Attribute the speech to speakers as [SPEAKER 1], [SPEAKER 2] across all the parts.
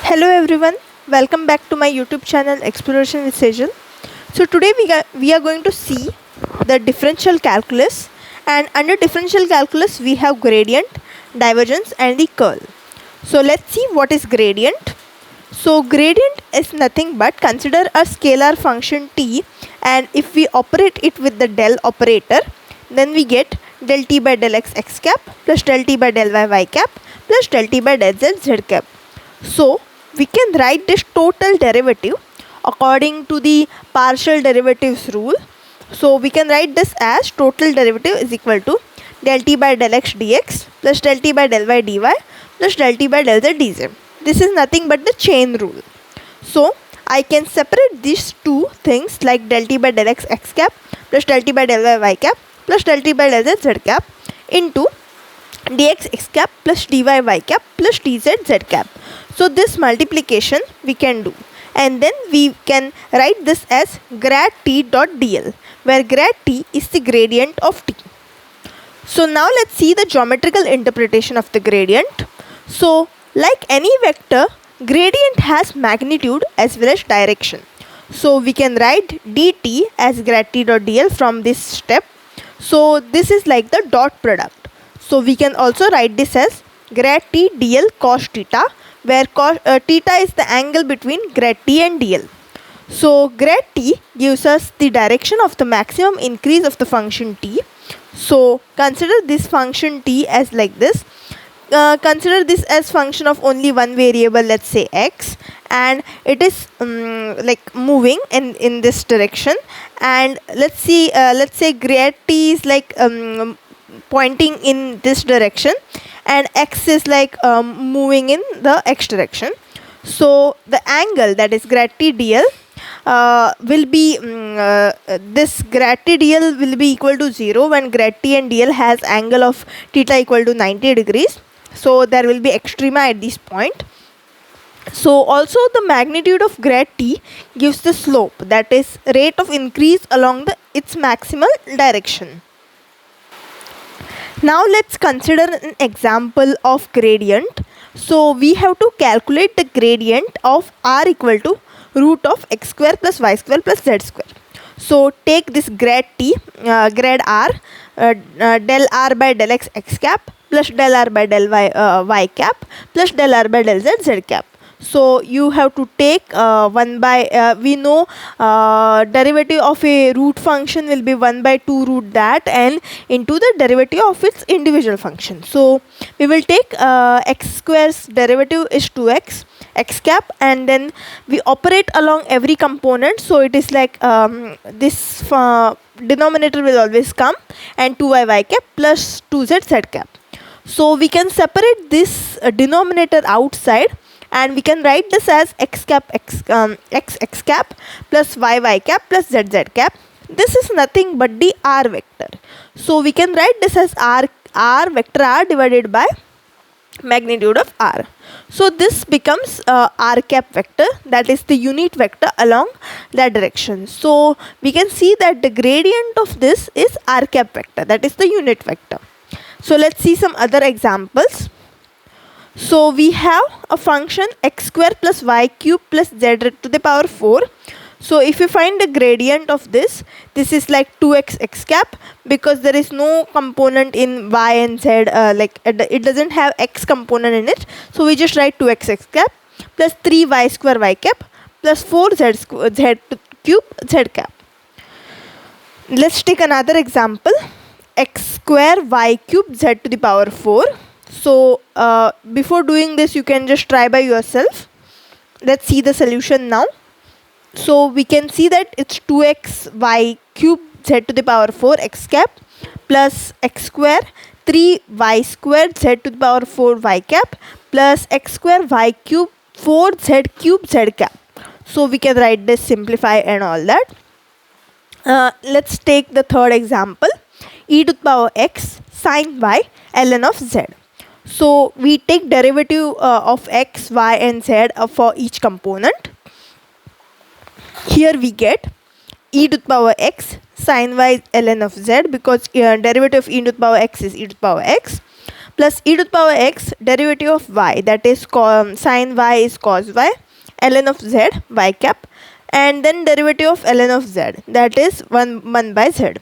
[SPEAKER 1] Hello everyone, welcome back to my YouTube channel Exploration with Sejal. So today we are going to see the differential calculus, and under differential calculus we have gradient, divergence and the curl. So let's see what is gradient. So gradient is nothing but consider a scalar function t, and if we operate it with the del operator, then we get del t by del x x cap plus del t by del y y cap plus del t by del z z cap. So we can write this total derivative according to the partial derivatives rule. So we can write this as total derivative is equal to del t by del x dx plus del t by del y dy plus del t by del z dz. This is nothing but the chain rule. So I can separate these two things like del t by del x x cap plus del t by del y y cap plus del t by del z z cap into dx x cap plus dy y cap plus dz z cap. So this multiplication we can do, and then we can write this as grad t dot dl, where grad t is the gradient of t. So now let's see the geometrical interpretation of the gradient. So like any vector, gradient has magnitude as well as direction. So we can write dt as grad t dot dl from this step. So this is like the dot product. So we can also write this as grad t dl cos theta, where theta is the angle between grad t and dl. So grad t gives us the direction of the maximum increase of the function t. So consider this function t as like this. Consider this as function of only one variable, let's say x, and it is like moving in this direction, and let's say grad t is like pointing in this direction, and x is like moving in the x direction. So the angle, that is grad t dl, will be this grad t dl will be equal to 0 when grad t and dl has angle of theta equal to 90 degrees. So there will be extrema at this point. So also the magnitude of grad t gives the slope, that is rate of increase along its maximal direction. Now let's consider an example of gradient. So we have to calculate the gradient of r equal to root of x square plus y square plus z square. So take this grad t, grad r, del r by del x x cap plus del r by del y y cap plus del r by del z z cap. So you have to take we know derivative of a root function will be 1 by 2 root that and into the derivative of its individual function. So we will take x square's derivative is 2x x cap, and then we operate along every component. So it is like this denominator will always come, and 2y y cap plus 2z z cap. So we can separate this denominator outside, and we can write this as x cap plus y cap plus z cap. This is nothing but the r vector. So we can write this as r vector r divided by magnitude of r. So this becomes r cap vector, that is the unit vector along that direction. So we can see that the gradient of this is r cap vector, that is the unit vector. So let's see some other examples. So we have a function x square plus y cube plus z to the power 4. So if you find the gradient of this is like 2x x cap, because there is no component in y and z, like it doesn't have x component in it. So we just write 2x x cap plus 3y square y cap plus 4z cube z cap. Let's take another example. X square y cube z to the power 4. So before doing this, you can just try by yourself. Let's see the solution now. So we can see that it's 2x y cube z to the power 4 x cap plus x square 3y square z to the power 4 y cap plus x square y cube 4 z cube z cap. So we can write this, simplify and all that. Let's take the third example. E to the power x sine y ln of z. So we take derivative of x, y and z for each component. Here we get e to the power x sine y ln of z, because derivative of e to the power x is e to the power x, plus e to the power x derivative of y, that is sin y is cos y, ln of z y cap, and then derivative of ln of z, that is 1 by z.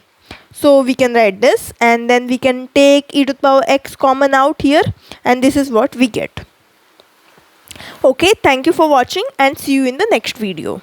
[SPEAKER 1] So we can write this, and then we can take e to the power x common out here, and this is what we get. Okay, thank you for watching and see you in the next video.